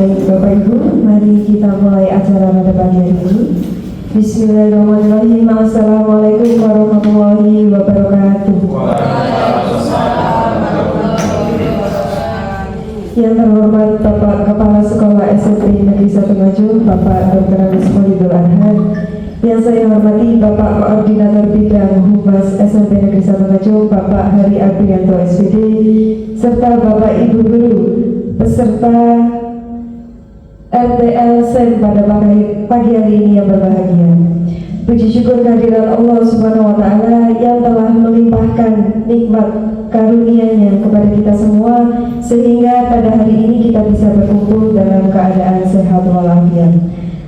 Baik Bapak Ibu, mari kita mulai acara pada pagi hari ini. Bismillahirrahmanirrahim. Assalamualaikum warahmatullahi wabarakatuh. Yang terhormat Bapak Kepala Sekolah SMP Negeri 1 Ngajum, Bapak Dr. Agus Khalidul Anhar. Yang saya hormati Bapak Koordinator Bidang Humas SMP Negeri 1 Ngajum, Bapak Hari Aprianto SPD, serta Bapak Ibu Guru peserta RTL SEM pada pagi hari ini yang berbahagia. Puji syukur kehadiran Allah Subhanahu wa Ta'ala yang telah melimpahkan nikmat karunia-Nya kepada kita semua, sehingga pada hari ini kita bisa berkumpul dalam keadaan sehat walafiat.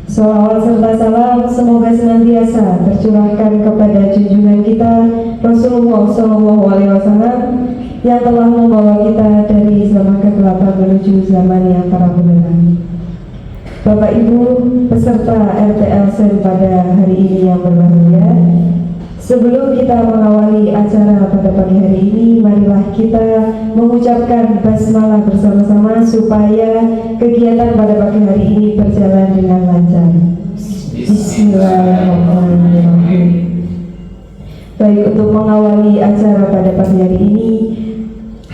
Salawat serta salam semoga senantiasa tercurahkan kepada junjungan kita Rasulullah SAW yang telah membawa kita dari zaman kegelapan menuju zaman yang terang benderang. Bapak Ibu peserta RTL SEM pada hari ini yang berbahagia, sebelum kita mengawali acara pada pagi hari ini, marilah kita mengucapkan basmalah bersama-sama supaya kegiatan pada pagi hari ini berjalan dengan lancar. Bismillahirrahmanirrahim. Baik, untuk mengawali acara pada pagi hari ini,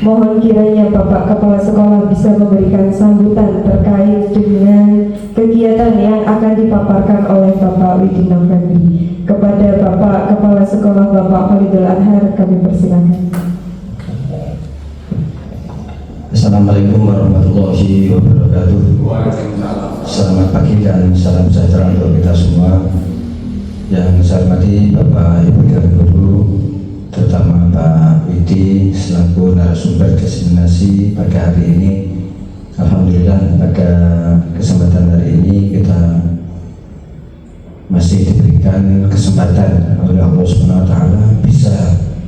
mohon kiranya Bapak Kepala Sekolah bisa memberikan sambutan terkait dengan kegiatan yang akan dipaparkan oleh Bapak Widin November. Kepada Bapak Kepala Sekolah Bapak Khalidul Anhar, kami persilakan. Assalamualaikum warahmatullahi wabarakatuh. Selamat pagi dan salam sejahtera untuk kita semua. Yang saya hormati Bapak Ibu dan Guru, terutama Pak Widi selaku narasumber diseminasi pada hari ini. Alhamdulillah pada kesempatan hari ini kita masih diberikan kesempatan oleh Allah Subhanahu wa Ta'ala bisa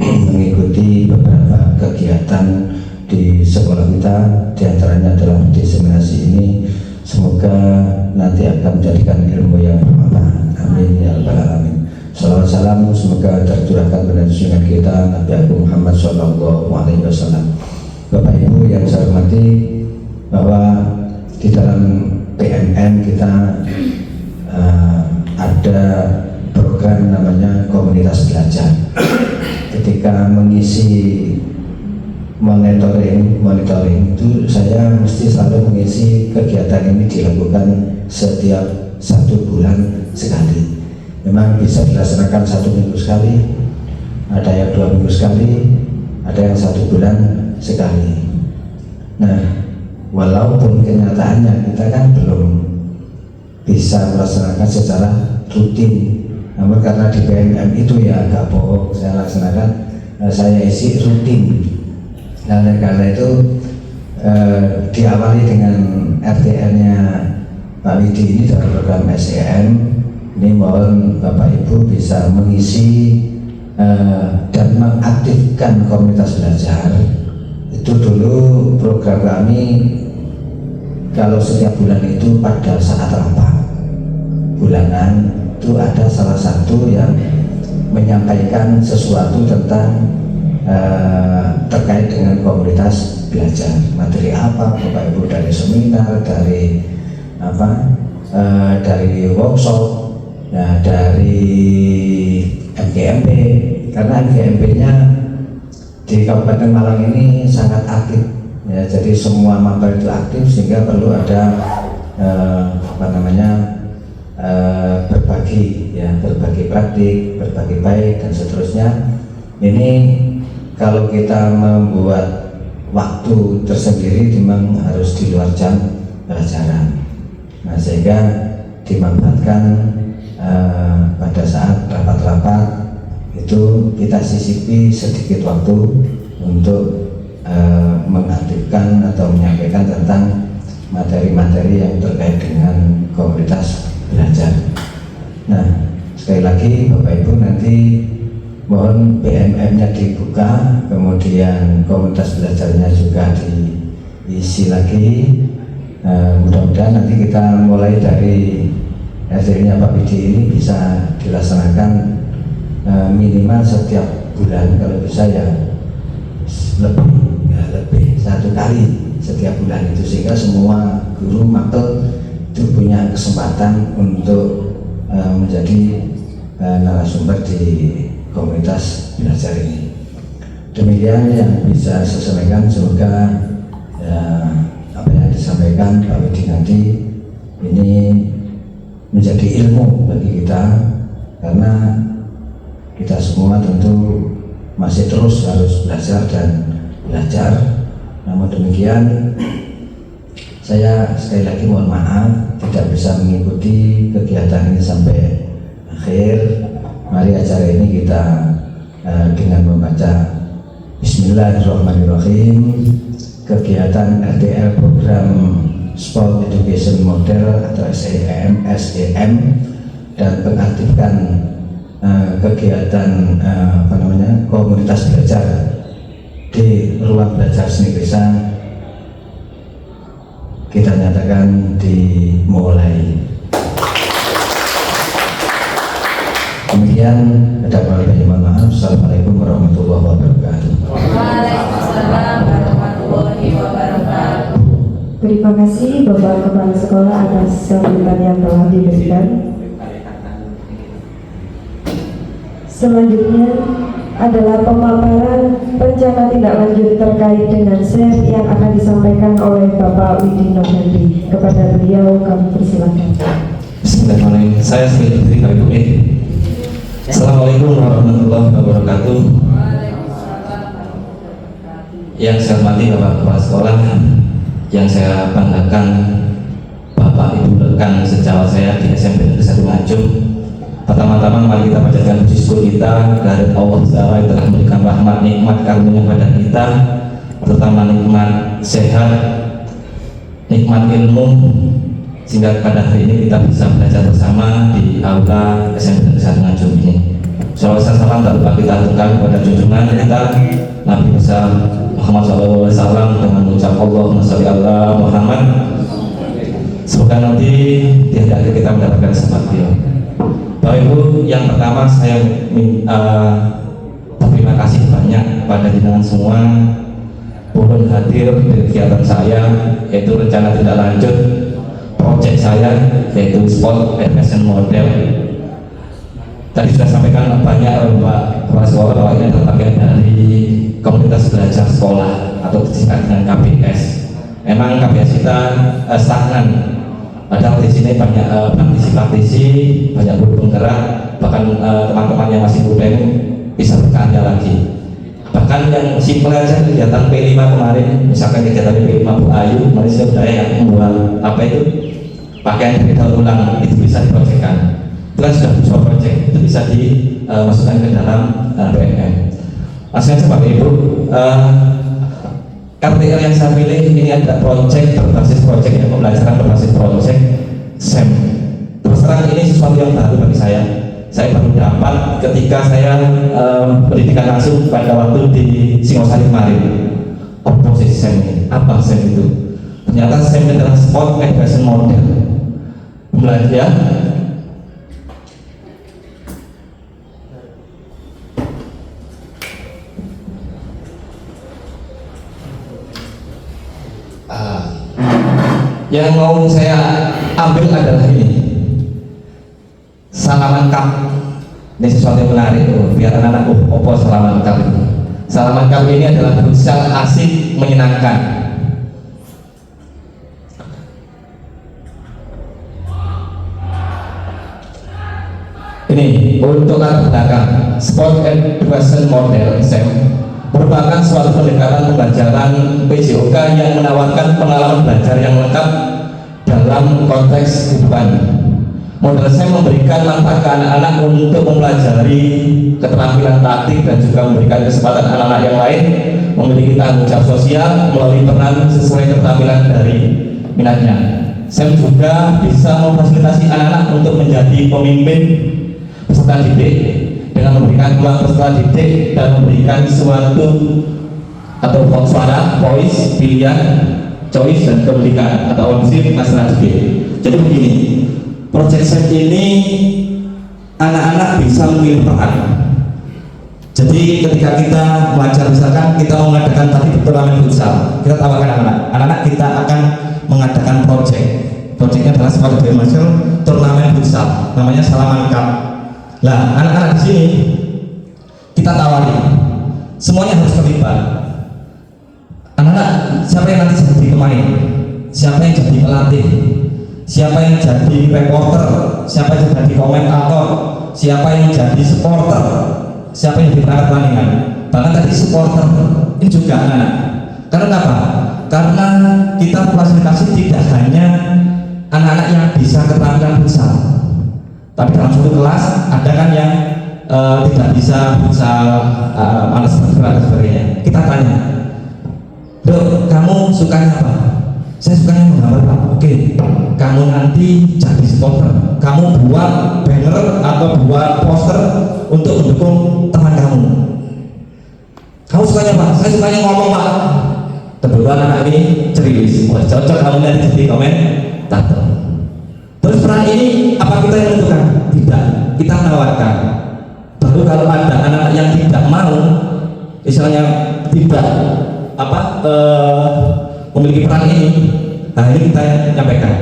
mengikuti beberapa kegiatan di sekolah kita, diantaranya adalah diseminasi ini. Semoga nanti akan menjadikan ilmu yang bermanfaat. Amin ya rabbal alamin. Salawat salam semoga tercurahkan pada junjungan kita Nabi Agung Muhammad SAW. Bapak Ibu yang saya hormati, bahwa di dalam PMN kita ada program namanya komunitas belajar. Ketika mengisi monitoring itu saya mesti selalu mengisi kegiatan ini dilakukan setiap 1 bulan sekali. Memang bisa dilaksanakan 1 minggu sekali, ada yang 2 minggu sekali, ada yang 1 bulan sekali. Nah, walaupun kenyataannya kita kan belum bisa melaksanakan secara rutin, namun karena di BMM itu ya agak bohong, saya laksanakan, saya isi rutin. Nah, karena itu diawali dengan RTL-nya Pak Widi ini dalam program SEM. Ini mohon Bapak Ibu bisa mengisi dan mengaktifkan komunitas belajar. Itu dulu program kami kalau setiap bulan itu pada saat rapat bulanan itu ada salah satu yang menyampaikan sesuatu tentang terkait dengan komunitas belajar. Materi apa Bapak Ibu, dari seminar, dari dari workshop, nah, dari MGMP, karena MGMP-nya di Kabupaten Malang ini sangat aktif ya, jadi semua maba itu aktif sehingga perlu ada berbagi praktik, berbagi baik dan seterusnya. Ini kalau kita membuat waktu tersendiri memang harus di luar jam pelajaran. Nah, sehingga dimanfaatkan pada saat rapat-rapat itu kita sisipi sedikit waktu untuk mengaktifkan atau menyampaikan tentang materi-materi yang terkait dengan komunitas belajar. Nah, sekali lagi Bapak Ibu nanti mohon BMM-nya dibuka, kemudian komunitas belajarnya juga diisi lagi. Mudah-mudahan nanti kita mulai dari hasilnya Pak Widi ini bisa dilaksanakan minimal setiap bulan, kalau bisa ya lebih 1 kali setiap bulan itu, sehingga semua guru maksud itu punya kesempatan untuk menjadi narasumber di komunitas belajar ini. Demikian yang bisa saya sampaikan, semoga apa yang disampaikan Pak Widi nanti ini menjadi ilmu bagi kita, karena kita semua tentu masih terus harus belajar dan belajar. Namun demikian, saya sekali lagi mohon maaf tidak bisa mengikuti kegiatan ini sampai akhir. Mari acara ini kita dengan membaca Bismillahirrahmanirrahim. Kegiatan RTL program Sport Education Model atau SEM dan pengaktifkan kegiatan komunitas belajar di ruang belajar seni desa kita nyatakan dimulai. Demikian, ada banyak mohon maaf. Assalamualaikum warahmatullahi wabarakatuh. Waalaikumsalam warahmatullahi wabarakatuh. Terima kasih Bapak Kepala Sekolah atas sambutan yang telah diberikan. Selanjutnya adalah pemaparan rencana tindak lanjut terkait dengan SEM yang akan disampaikan oleh Bapak Widi Nofendri. Kepada beliau kami persilakan. Bismillahirrahmanirrahim. Saya sekali berdiri kami pamit. Assalamualaikum warahmatullahi wabarakatuh. Yang saya hormati Bapak Kepala Sekolah, yang saya banggakan Bapak Ibu rekan sejawat saya di SMP Negeri 1 Nganjuk. Pertama-tama mari kita panjatkan puji syukur kita kehadirat Allah Ta'ala yang telah memberikan rahmat nikmat karunia pada kita, terutama nikmat sehat, nikmat ilmu, sehingga pada hari ini kita bisa belajar bersama di aula SMP Negeri 1 Nganjuk ini. Salawat dan salam tak lupa kita aturkan kepada junjungan kita Nabi besar Muhammad SAW dengan mengucap Allahumma sholli ala Muhammad. Semoga nanti di akhir kita mendapatkan syafaat beliau. Bapak Ibu, yang pertama saya berterima kasih banyak kepada jenengan semua turun hadir di kegiatan saya, yaitu rencana tindak lanjut proyek saya, yaitu Sport Education Model. Tadi sudah sampaikan banyak Pak Kepala Sekolah bahwa ini adalah bagian dari komunitas belajar sekolah atau disingkat dengan KBS. Memang KBS kita stagnan. Padahal di sini banyak praktisi-praktisi, banyak guru penggerak, bahkan teman-teman yang masih muda ini bisa berkarya lagi. Bahkan yang simpel aja kegiatan P5 kemarin, misalkan kegiatan P5 Bu Ayu, Malaysia Budaya yang membuat apa itu pakaian yang kita ulang, itu bisa diprojekkan. Itu kan sudah sebuah proyek, itu bisa dimasukkan ke dalam PMM. Maksudnya Bapak Ibu, RTL yang saya pilih ini ada proyek berbasis proyek yang pembelajaran berbasis proyek SEM. Terus terang ini sesuatu yang baru bagi saya. Saya baru dapat ketika saya pendidikan langsung pada waktu di Singosari kemarin. Apa sih SEM ini? Apa SEM itu? Ternyata SEM adalah Sport Education Model. Belajar yang mau saya ambil adalah ini salaman cup. Ini sesuatu yang menarik biar anak-anak opo salaman cup itu. Salaman cup ini adalah futsal asik menyenangkan. Ini untuk latar belakang Sport Education Model SEM merupakan suatu pendekatan pembelajaran PJOK yang menawarkan pengalaman belajar yang lengkap dalam konteks kehidupan. Model SEM memberikan manfaat ke anak-anak untuk mempelajari keterampilan taktik dan juga memberikan kesempatan anak-anak yang lain memiliki tanggung jawab sosial melalui peran sesuai keterampilan dari minatnya. SEM juga bisa memfasilitasi anak-anak untuk menjadi pemimpin peserta didik dengan memberikan ruang peserta didik dan memberikan suatu atau suara, voice, pilihan, choice dan kemerdekaan atau ownership masalah didik. Jadi begini, proyek SEM ini anak-anak bisa memilih peran. Jadi ketika kita belajar, misalkan kita mengadakan tadi turnamen futsal, kita tawarkan anak-anak kita akan mengadakan proyek Sport International turnamen futsal, namanya Salaman Cup. Nah, anak-anak di sini kita tawari, semuanya harus terlibat. Anak-anak, siapa yang nanti jadi pemain, siapa yang jadi pelatih, siapa yang jadi reporter, siapa yang jadi komentator, siapa yang jadi supporter, siapa yang jadi perangkat pertandingan, bahkan tadi supporter ini juga anak-anak. Karena apa? Karena kita fasilitasi tidak hanya anak-anak yang bisa keterampilan futsal, tapi dalam suatu kelas ada kan yang tidak bisa futsal, malas bergerak dan sebagainya. Kita tanya, Dok, kamu sukanya apa? Saya sukanya menggambar, Pak. Oke, kamu nanti jadi supporter, kamu buat banner atau buat poster untuk mendukung teman kamu. Kamu sukanya Pak? Saya sukanya ngomong, Pak. Kebetulan anak ini ceriwis, cocok kamu nanti jadi komentator. Terus peran ini apa kita yang menentukan? Tidak, kita menawarkan. Baru kalau ada anak yang tidak mau, misalnya tidak memiliki peran ini, nah ini kita nyampaikan.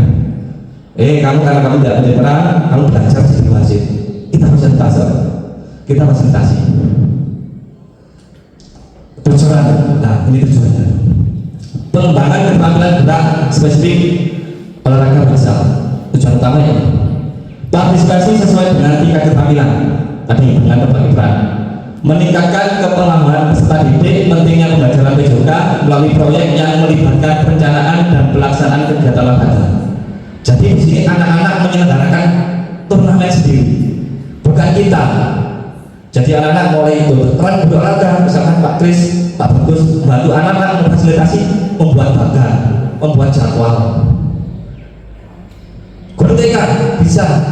Kamu karena kamu tidak punya peran, kamu belajar jadi wasit. Kita fasilitasi. Tujuan, nah ini tujuannya. Pengembangan keterampilan gerak spesifik olahraga futsal. Tujuan utamanya partisipasi sesuai dengan tingkat keterampilan tadi dengan berbagai peran, meningkatkan kepemahaman peserta didik pentingnya pembelajaran PJOK melalui proyek yang melibatkan perencanaan dan pelaksanaan kegiatan olahraga. Jadi di sini anak-anak menyelenggarakan turnamen sendiri, bukan kita. Jadi anak-anak mulai ikut peran berolahraga, misalkan Pak Kris, Pak Bagus membantu anak-anak memfasilitasi, membuat bagan, membuat jadwal. Guru TK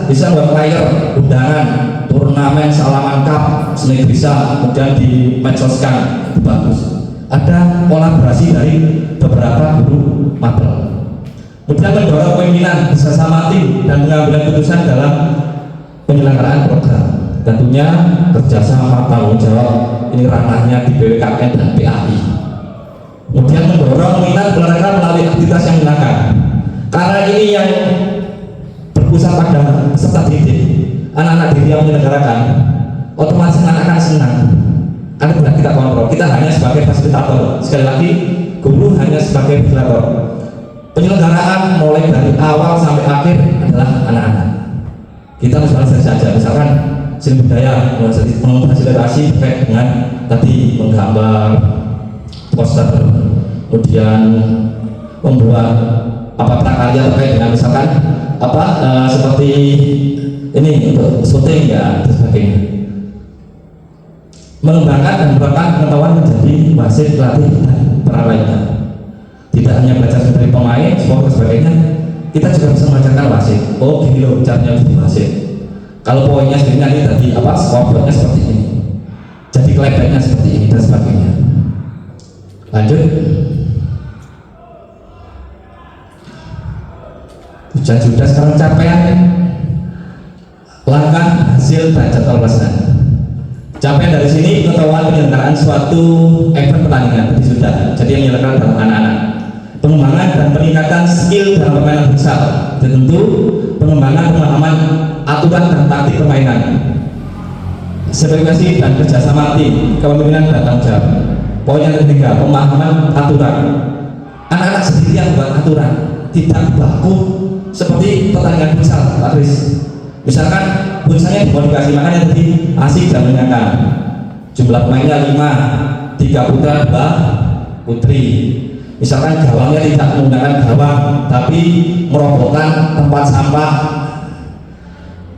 bisa buat flyer, undangan, turnamen Salaman Cup, selain bisa kemudian di medsoskan, itu bagus. Ada kolaborasi dari beberapa guru mabel. Kemudian mendorong pimpinan bersama tim dan mengambil keputusan dalam penyelenggaraan program. Tentunya kerjasama tanggung jawab ini ranahnya di BWKN dan PAI. Kemudian mendorong minat olahraga melalui aktivitas yang menyenangkan. Karena ini yang berpusat pada peserta didik, anak-anak didik yang menyelenggarakan, otomatis anak akan senang. Karena tidak kita kontrol, kita hanya sebagai fasilitator. Sekali lagi, guru hanya sebagai fasilitator. Penyelenggaraan mulai dari awal sampai akhir adalah anak-anak. Kita fasilitasi saja, misalkan seni budaya memfasilitasi terkait dengan tadi menggambar, poster, kemudian membuat prakarya terkait dengan misalkan seperti ini untuk syuting ya dan sebagainya. Mengembangkan dan menerapkan pengetahuan menjadi wasit, pelatih dan peran lainnya. Tidak hanya belajar dari pemain, sport dan sebagainya, kita juga bisa mengajarkan wasit. Oh gini loh caranya jadi wasit. Kalau poinnya sendiri nanti tadi scoreboardnya seperti ini, jadi kelebeknya seperti ini dan sebagainya. Lanjut. Sudah sekarang capaian, langkah, hasil, dan jadwal pelaksanaan. Capaian dari sini pengetahuan penyelenggaraan suatu event pertandingan tadi sudah. Jadi yang dilakukan dalam anak-anak. Pengembangan dan peningkatan skill dalam permainan futsal. Tentu pengembangan pemahaman aturan dan taktik permainan, segregasi dan kerjasama tim, kepemimpinan dan tanggung jawab. Poin yang ketiga, pemahaman aturan. Anak-anak sendiri yang buat aturan, tidak baku seperti pertandingan futsal, Pak Kris. Misalkan futsalnya dimodifikasi, makanya tadi asik dan menyenangkan. Jumlah pemainnya 5, 3 putra, 2 putri. Misalkan gawangnya tidak menggunakan gawang, tapi merobohkan tempat sampah.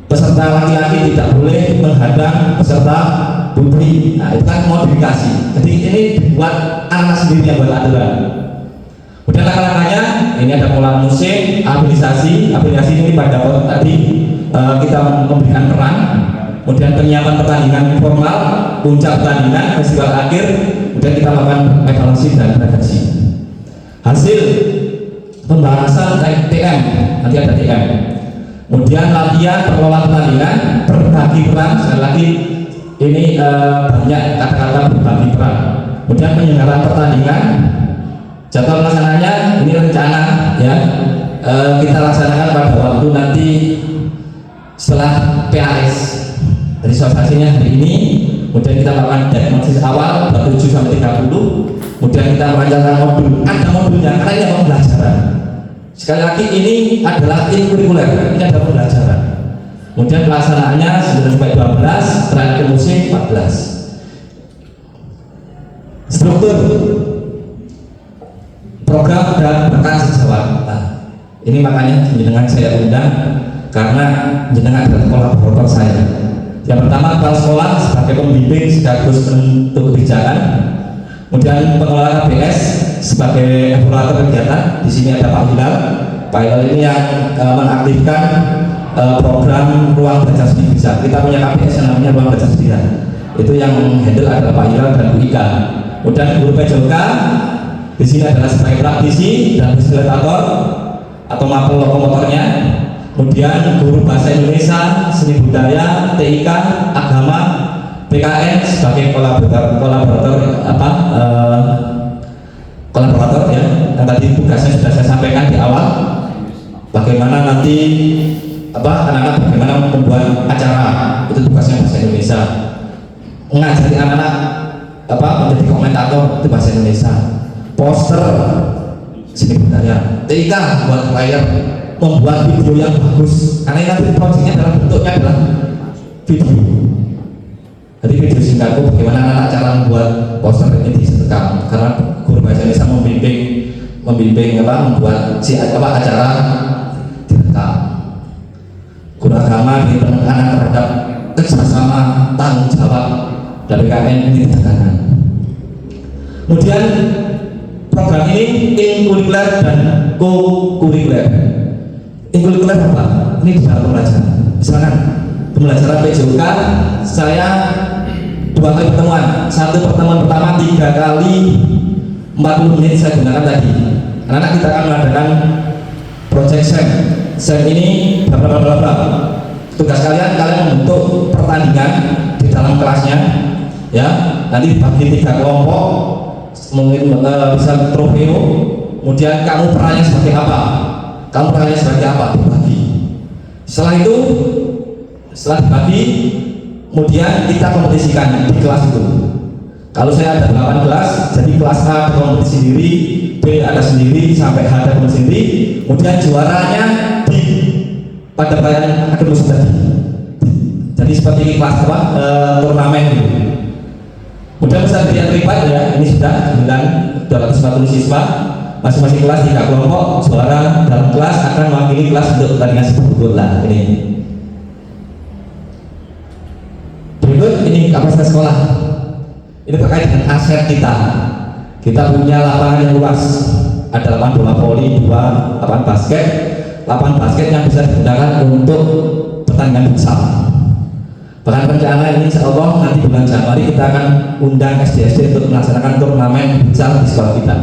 Peserta laki-laki tidak boleh menghadang peserta putri. Nah, itu kan modifikasi. Jadi ini dibuat anak sendiri yang buat aturan. Kemudian langkah-langkahnya, ini ada pola musik, afiliasi ini pada waktu tadi kita memberikan peran. Kemudian penyiapan pertandingan formal, puncak pertandingan, festival akhir, kemudian kita lakukan evaluasi dan redaksi. Hasil pembahasan TM, nanti ada TM. Kemudian latihan pengelola pertandingan, berbagi peran, sekali lagi ini banyak kata-kata berbagi peran. Kemudian penyelenggaraan pertandingan, jadwal pelaksananya ini rencana ya, kita laksanakan pada waktu nanti setelah PAS. Jadi sosialisasinya hari ini, kemudian kita melakukan diagnosis awal 27 sampai 30, kemudian kita merancangkan modul. Ada modulnya karena ini pembelajaran. Sekali lagi ini adalah kurikuler, ini ada pembelajaran. Kemudian pelaksanaannya 9 sampai 12, terakhir musik 14. Struktur program dan rekan sejawat. Nah, ini makanya jenengan saya undang karena jenengan adalah kolaborator saya. Yang pertama, kepala sekolah sebagai pembimbing sekaligus penentu kebijakan. Kemudian pengelola KBS sebagai evaluator kegiatan. Di sini ada Pak Hilal. Pak Hilal ini yang mengaktifkan program ruang belajar sendiri bisa. Kita punya KBS yang namanya ruang belajar sendiri. Itu yang handle adalah Pak Hilal dan Bu Ika. Kemudian guru PJK di sini adalah sebagai praktisi dan fasilitator atau mapel lokomotornya. Kemudian guru bahasa Indonesia, seni budaya, TIK, agama, PKN sebagai kolaborator ya. Yang tadi tugasnya sudah saya sampaikan di awal. Bagaimana nanti anak-anak bagaimana membuat acara, itu tugasnya bahasa Indonesia. Mengajari anak-anak menjadi komentator itu bahasa Indonesia. Poster seni budaya, TIK buat flyer, membuat video yang bagus karena nanti proyeknya dalam bentuknya adalah video. Jadi video singkatku bagaimana anak cara membuat poster ini diserekam karena guru bahasa Indonesia membimbing membuat acara direkam. Guru agama di penekanan terhadap kerjasama tanggung jawab dari KN ini ditekankan. Kemudian program ini inkurikuler dan co-kurikuler. Inkurikuler apa? Ini di dalam pembelajaran. Misalkan pembelajaran PJK, saya 2 kali pertemuan. Satu pertemuan pertama 3 kali 40 menit saya gunakan tadi. Anak-anak kita akan mengadakan project SEM. SEM ini bla. Tugas kalian membentuk pertandingan di dalam kelasnya, ya. Nanti dibagi 3 kelompok, mungkin bisa trofeo. Kemudian kamu perannya sebagai apa? Dibagi. Setelah itu, setelah dibagi, kemudian kita kompetisikan di kelas itu. Kalau saya ada 8 kelas, jadi kelas A ada kompetisi sendiri, B ada sendiri, sampai H ada kompetisi sendiri. Kemudian juaranya pada perayaan akademis tadi. Jadi seperti kelas turnamen gitu. Kemudian bisa dilihat terlibat ya, ini sudah 240 siswa. Masing-masing kelas 3 kelompok, juara dalam kelas akan mewakili kelas untuk pertandingan sepak bola. Ini berikut ini kapasitas sekolah. Ini terkait dengan aset kita. Kita punya lapangan yang luas. Ada lapangan bola voli 2, lapangan basket. Lapangan basket yang bisa digunakan untuk pertandingan futsal. Bahkan rencana ini insya Allah nanti bulan Januari kita akan undang SD untuk melaksanakan turnamen futsal di sekolah kita.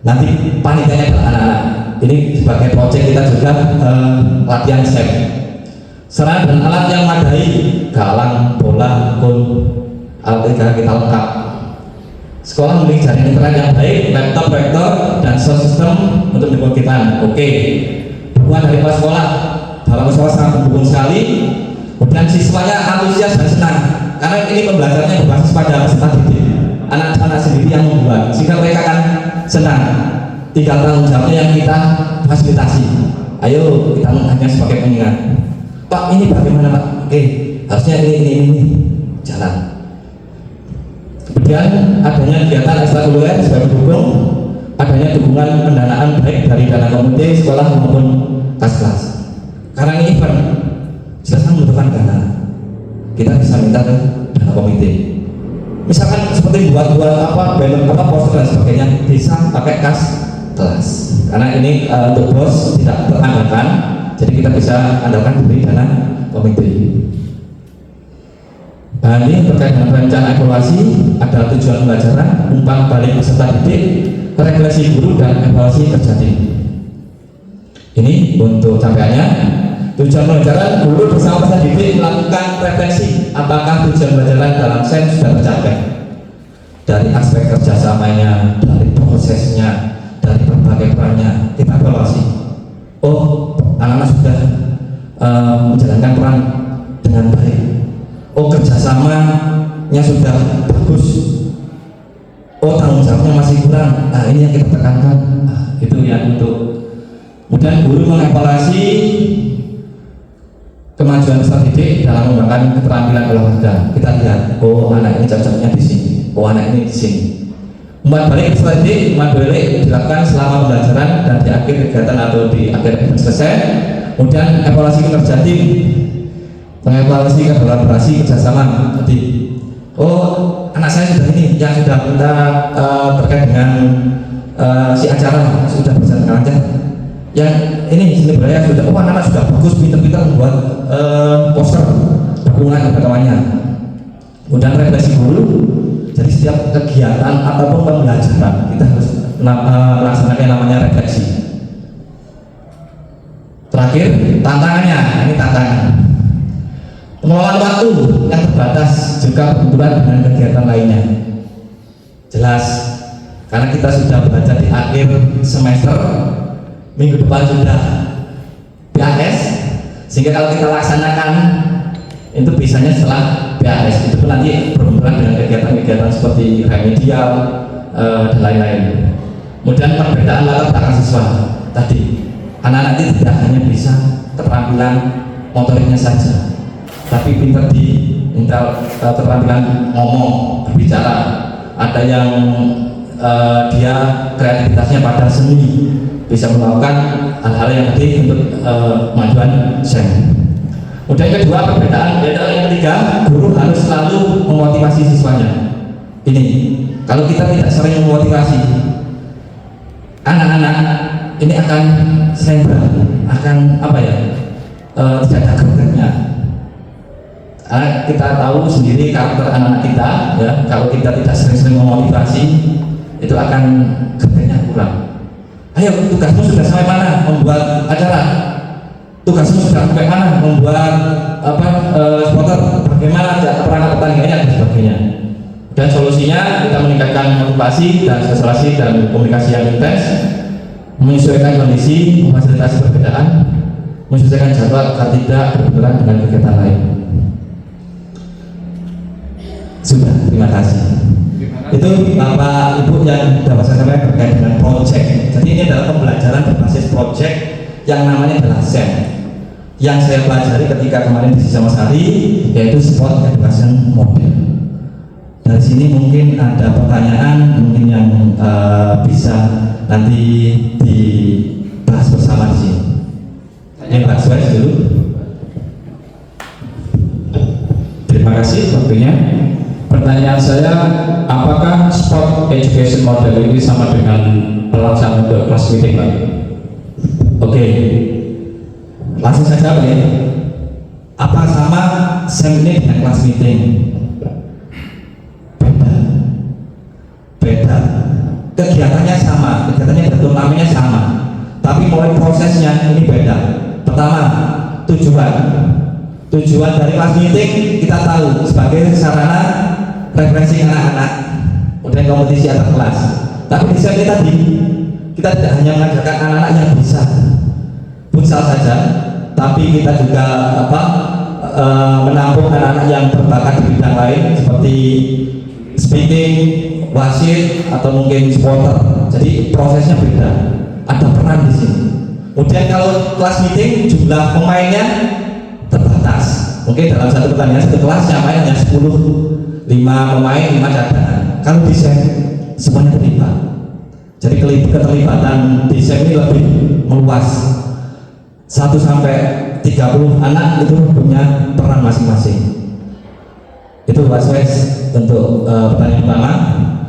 Nanti panitianya adalah anak-anak. Ini sebagai proyek kita juga latihan SEM. Sarana dan alat yang memadai, galang, bola, kun, alat kita lengkap. Sekolah memiliki jaringan internet yang baik, laptop, proyektor, dan sound system untuk mendukung. Oke. Dukungan dari kepala sekolah, dalam sekolah sangat mendukung sekali. Kemudian siswanya antusias dan senang karena ini pembelajarannya berbasis pada peserta didik. Anak-anak sendiri yang membuat, sehingga mereka akan senang. Tinggal tanggung jawabnya yang kita fasilitasi. Ayo kita hanya sebagai pengingat. Pak, ini bagaimana Pak? Oke, harusnya ini jalan. Kemudian adanya kegiatan ekstrakurikuler sebagai pendukung, adanya dukungan pendanaan baik dari dana komite sekolah maupun kas-kas. Karena ini event, jelas membutuhkan dana. Kita bisa minta ke dana komite. Misalkan seperti buat banner poster dan sebagainya, bisa pakai kas kelas. Karena ini untuk bos tidak terandalkan, jadi kita bisa andalkan dari dana komite. Nah, ini terkait dengan rencana evaluasi, ada tujuan pembelajaran, umpan balik peserta didik, regulasi guru dan evaluasi kerja tim. Ini untuk capaiannya. Tujuan pembelajaran, guru bersama peserta didik melakukan refleksi apakah tujuan pembelajaran dalam SEM sudah tercapai dari aspek kerjasamanya, dari prosesnya, dari berbagai perannya. Kita evaluasi oh anak-anak sudah menjalankan peran dengan baik, oh kerjasamanya sudah bagus, oh tanggung jawabnya masih kurang. Nah ini yang kita tekankan. Nah, itu ya untuk kemudian guru mengevaluasi kemajuan peserta didik dalam mengembangkan keterampilan olahraga. Kita lihat, oh anak ini cocoknya di sini, oh anak ini di sini. Umpan balik peserta didik, umpan balik dilakukan selama pembelajaran dan di akhir kegiatan atau di akhir selesai. Kemudian evaluasi kinerja tim, mengevaluasi kolaborasi kerjasama tadi. Oh anak saya sudah ini yang sudah kita terkait dengan si acara sudah berjalan lancar. Yang ini seni budaya sudah, oh anak-anak sudah bagus, pintar-pintar membuat poster dukungan kepada kawannya. Kemudian refleksi guru, jadi setiap kegiatan ataupun pembelajaran kita harus melaksanakan yang namanya refleksi. Terakhir, tantangannya, ini tantangan pengelolaan waktu yang terbatas juga berbenturan dengan kegiatan lainnya. Jelas, karena kita sudah baca di akhir semester, minggu depan sudah BAS, sehingga kalau kita laksanakan itu bisanya setelah BAS, itu pun nanti berhubungan dengan kegiatan-kegiatan seperti remedial dan lain-lain. Kemudian perbedaan latar belakang siswa tadi, anak-anak itu tidak hanya bisa keterampilan motoriknya saja, tapi pintar di keterampilan ngomong, berbicara. Ada yang dia kreativitasnya pada seni, bisa melakukan hal-hal yang penting untuk kemajuan SEM. Kemudian yang kedua, perbedaan yang ketiga, guru harus selalu memotivasi siswanya. Ini kalau kita tidak sering memotivasi anak-anak, ini akan sering akan apa ya, tidak ada geraknya. Kita tahu sendiri karakter anak-anak kita ya, kalau kita tidak sering-sering memotivasi itu akan geraknya kurang. Ayo, tugasmu sudah sampai mana membuat acara? Tugasmu sudah sampai mana membuat supporter? Bagaimana perangkat pertandingannya dan sebagainya. Dan solusinya kita meningkatkan motivasi dan sosialisasi dan komunikasi yang intens, menyesuaikan kondisi, memfasilitasi perbedaan, menyesuaikan jadwal agar tidak berbenturan dengan kegiatan lain. Sudah, terima kasih. Itu Bapak Ibu yang dapat saya sampaikan terkait dengan project. Jadi ini adalah pembelajaran berbasis project yang namanya adalah SEM, yang saya pelajari ketika kemarin di Sisama Sari, yaitu Sport Education Model. Dari sini mungkin ada pertanyaan, mungkin yang bisa nanti dibahas bersama di sini. Ini Pak Suez dulu. Terima kasih waktunya. Pertanyaan saya, apakah Sport Education Model ini sama dengan pelaksanaan untuk kelas meeting, Pak? Oke, langsung saja Pak ya. Apa sama SEM ini dengan kelas meeting? Beda. Kegiatannya sama, kegiatannya betul namanya sama, tapi mulai prosesnya ini beda. Pertama, tujuan dari kelas meeting kita tahu sebagai sarana refreshing anak-anak, kemudian kompetisi antar kelas. Tapi di sini tadi kita tidak hanya mengajarkan anak-anak yang bisa futsal saja, tapi kita juga menampung anak-anak yang berbakat di bidang lain seperti speaking, wasit, atau mungkin supporter. Jadi prosesnya beda, ada peran di sini. Kemudian kalau kelas meeting jumlah pemainnya terbatas. Mungkin dalam satu pertandingan satu kelas yang main hanya 10, 5 pemain, 5 cadangan. Kalau di SEM semuanya terlibat. Jadi keterlibatan di SEM ini lebih meluas. 1 sampai 30 anak itu punya peran masing-masing. Itu Pak Suez untuk pertanyaan pertama.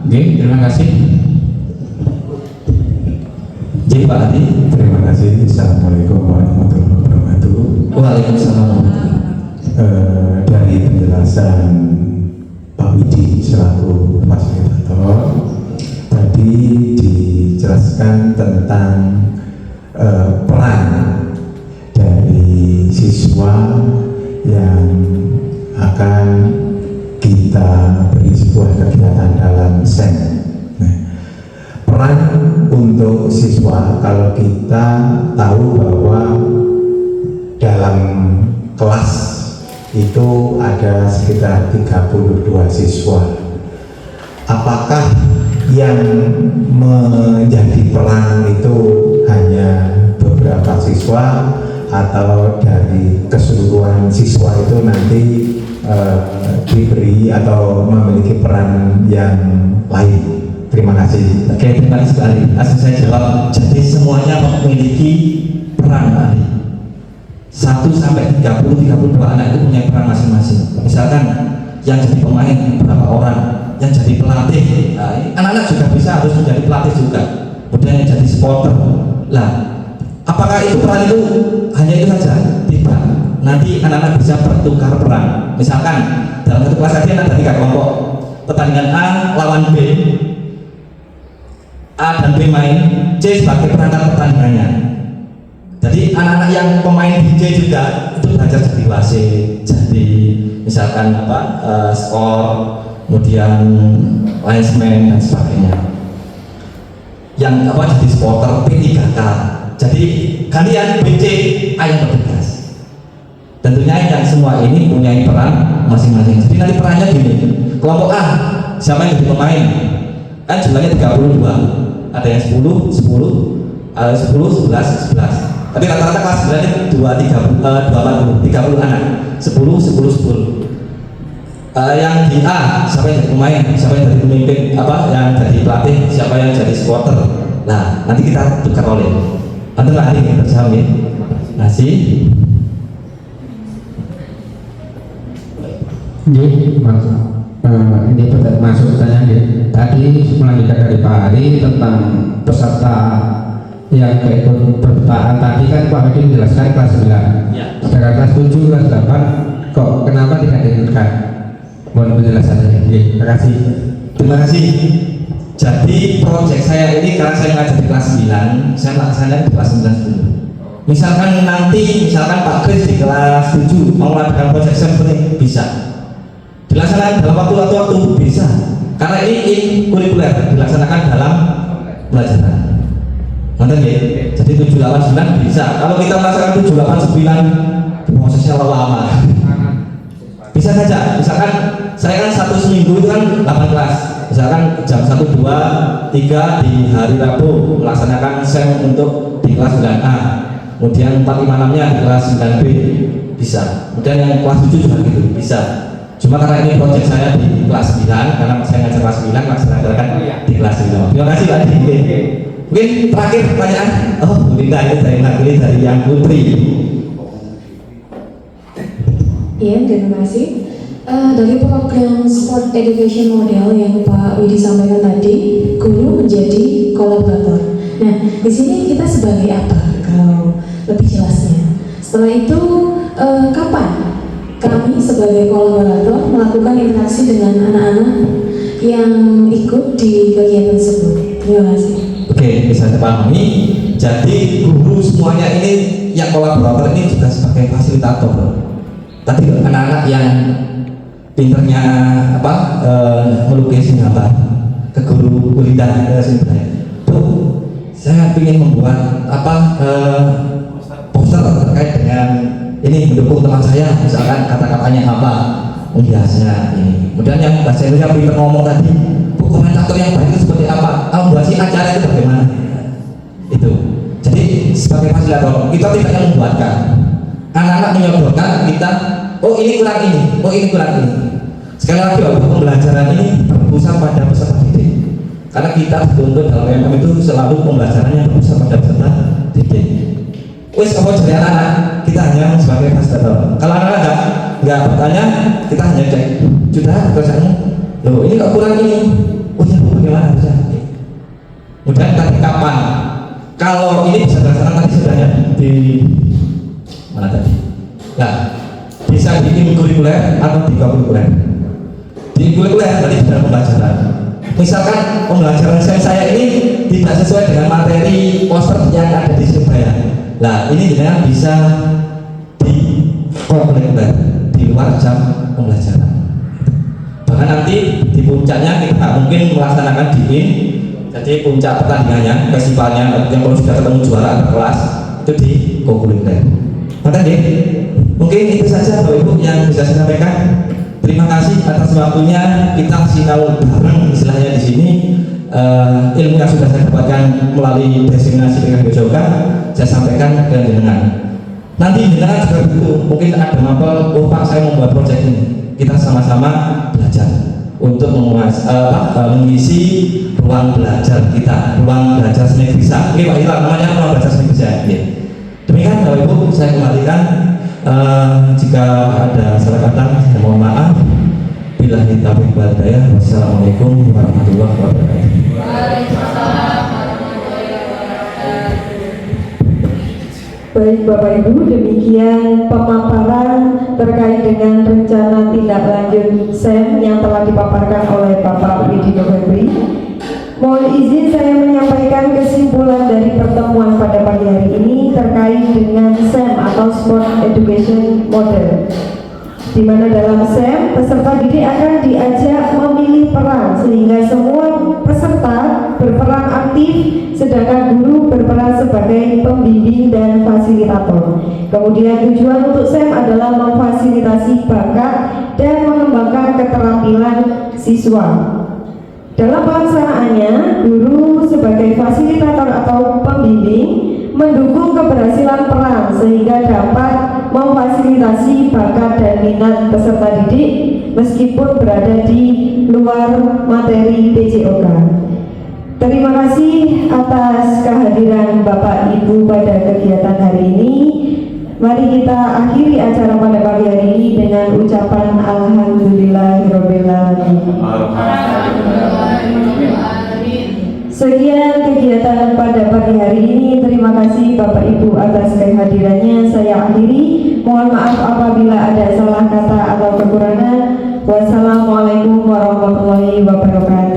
Oke, terima kasih. Jadi Pak Adi. Terima kasih. Assalamualaikum warahmatullahi wabarakatuh. Waalaikumsalam. Dari penjelasan Pak Widi selaku fasilitator tadi dijelaskan tentang peran dari siswa yang akan kita beri sebuah kegiatan dalam SEM. Nah, peran untuk untuk siswa, kalau kita tahu bahwa dalam kelas itu ada sekitar 32 siswa, apakah yang menjadi peran itu hanya beberapa siswa atau dari keseluruhan siswa itu nanti diberi atau memiliki peran yang lain? Terima kasih. Oke, terima kasih sekali. Langsung saya jawab. Jadi semuanya memiliki peran ahli. 1 sampai 32 anak itu punya peran masing-masing. Misalkan yang jadi pemain berapa orang, yang jadi pelatih. Nah, anak-anak juga bisa harus menjadi pelatih juga. Kemudian yang jadi supporter. Lah, apakah itu peran itu hanya itu saja? Tidak. Nanti anak-anak bisa bertukar peran. Misalkan dalam satu kelas tadi ada 3 kelompok. Pertandingan A lawan B. A dan B main, C sebagai perangkat pertandingannya. Jadi anak-anak yang pemain di C juga itu belajar jadi wasit, jadi misalkan skor, kemudian linesman dan sebagainya. Yang jadi supporter P3K. Jadi kalian BC A yang bertugas. Tentunya yang semua ini punya peran masing-masing. Jadi nanti perannya gini. Kelompok A siapa yang jadi pemain? Kan jumlahnya 32. Ada yang 10, 10, 10, 11, 11. Tapi rata-rata kelas sebenarnya 30 anak. 10, 10, 10. Yang di A siapa yang jadi pemain, siapa yang jadi pemimpin, yang jadi pelatih, siapa yang jadi supporter. Nah, nanti kita tukar oleh. Nanti hari ini terjamin. Nasi. Ini masuk pertanyaan ya. Tadi melanjutkan dari Pak Hari tentang peserta yang keikut perpustakaan tadi kan Pak Hadi menjelaskan kelas 9. Ya. Sedangkan kelas 7, kelas 8 kok kenapa tidak diikutkan? Mohon penjelasannya. Terima kasih. Terima kasih. Jadi proyek saya ini karena saya ngajar di kelas 9, saya laksanakan di kelas 9 dulu. Misalkan Pak Kris di kelas 7 mau melakukan proyek seperti bisa dilaksanakan dalam waktu bisa, karena ini kurikuler dilaksanakan dalam pelajaran. Ngerti ya? Jadi 789 bisa. Kalau kita melaksanakan 789 prosesnya lama. Bisa saja. Misalkan saya kan satu seminggu itu kan 8 kelas. Misalkan jam 1, 2, 3 di hari Rabu melaksanakan SEM untuk di kelas 9A. Kemudian 4, 5, 6-nya di kelas 9B bisa. Kemudian yang kelas 7 juga gitu bisa. Cuma karena ini proyek saya di kelas 9, karena saya ngajar kelas 9, melaksanakan di kelas 9. Terima kasih Pak Adi. Mungkin terakhir pertanyaan. Oh, Bu Linda ini dari yang Putri. Iya, terima kasih. Dari program Sport Education Model yang Pak Widi sampaikan tadi, guru menjadi kolaborator. Nah, di sini kita sebagai apa? Kalau lebih jelasnya. Setelah itu, kapan kami sebagai kolaborator melakukan interaksi dengan anak-anak yang ikut di kegiatan tersebut? Terima kasih. Oke, bisa dipahami. Jadi guru semuanya ini yang kolaborator ini juga sebagai fasilitator. Tadi anak-anak yang pinternya melukis gambar ke guru kuliah sebenarnya. Tuh, saya ingin membuat poster terkait dengan ini mendukung teman saya, misalkan kata-katanya apa, menghiasnya ini. Kemudian yang bahasa Indonesia pinter ngomong tadi, komentator yang baik itu seperti apa? Membuat acara itu bagaimana? Itu. Jadi sebagai fasilitator kita tidak yang membuatkan. Anak-anak menyodorkan kita, oh ini kurang ini, oh ini kurang ini. Sekali lagi bahwa pembelajaran ini berpusat pada peserta didik. Karena kita betul-betul dalam MM itu selalu pembelajarannya berpusat pada peserta didik. Wes apa jadi anak-anak, kita hanya sebagai fasilitator. Kalau anak-anak nggak bertanya, kita hanya cek. Sudah pekerjaannya, loh ini kok kurang ini. Oh ya Bu, bagaimana bisa? Kemudian tadi kapan? Kalau ini bisa dilaksanakan tadi sebenarnya di mana tadi? Nah, bisa di kurikuler atau di kurikuler. Di kurikuler tadi dalam pembelajaran. Misalkan pembelajaran saya ini tidak sesuai dengan materi poster yang ada di Surabaya. Nah, ini sebenarnya bisa di kurikuler di luar jam pembelajaran. Bahkan nanti di puncaknya kita mungkin melaksanakan di Jadi puncak pertandingannya, festivalnya yang kalau sudah ketemu juara kelas itu di Kokulingren. Maka mungkin itu saja Bapak Ibu yang bisa saya sampaikan. Terima kasih atas waktunya, kita sinau bareng istilahnya di sini. Ilmu yang sudah saya dapatkan melalui diseminasi dengan BPJOK saya sampaikan ke jenengan. Nanti jenengan juga butuh, mungkin ada mapel, oh Pak saya membuat proyek ini. Kita sama-sama belajar untuk mengisi ruang belajar kita, ruang belajar seni bisa. Ini Pak Ira, namanya ruang belajar seni bisa. Demikian Bapak Ibu, saya kembalikan. Jika ada salah kata, saya mohon maaf. Billahi taufiq wal hidayah. Wassalamualaikum warahmatullahi wabarakatuh. Waalaikumsalam warahmatullahi wabarakatuh. Baik Bapak Ibu, demikian pemaparan terkait dengan rencana tindak lanjut SEM yang telah dipaparkan oleh Bapak Widi Novembri. Mohon izin saya menyampaikan kesimpulan dari pertemuan pada pagi hari ini terkait dengan SEM atau Sport Education Model, di mana dalam SEM peserta didik akan diajak memilih peran sehingga semua peserta berperan aktif, sedangkan guru berperan sebagai pembimbing dan fasilitator. Kemudian tujuan untuk SEM adalah memfasilitasi bakat dan mengembangkan keterampilan siswa. Dalam pelaksanaannya, guru sebagai fasilitator atau pembimbing mendukung keberhasilan peran sehingga dapat memfasilitasi bakat dan minat peserta didik meskipun berada di luar materi PJOK. Terima kasih atas kehadiran Bapak Ibu pada kegiatan hari ini. Mari kita akhiri acara pada pagi hari ini dengan ucapan Alhamdulillahirabbil alamin. Sekian kegiatan pada pagi hari ini. Terima kasih Bapak Ibu atas kehadirannya. Saya akhiri. Mohon maaf apabila ada salah kata atau kekurangan. Wassalamualaikum warahmatullahi wabarakatuh.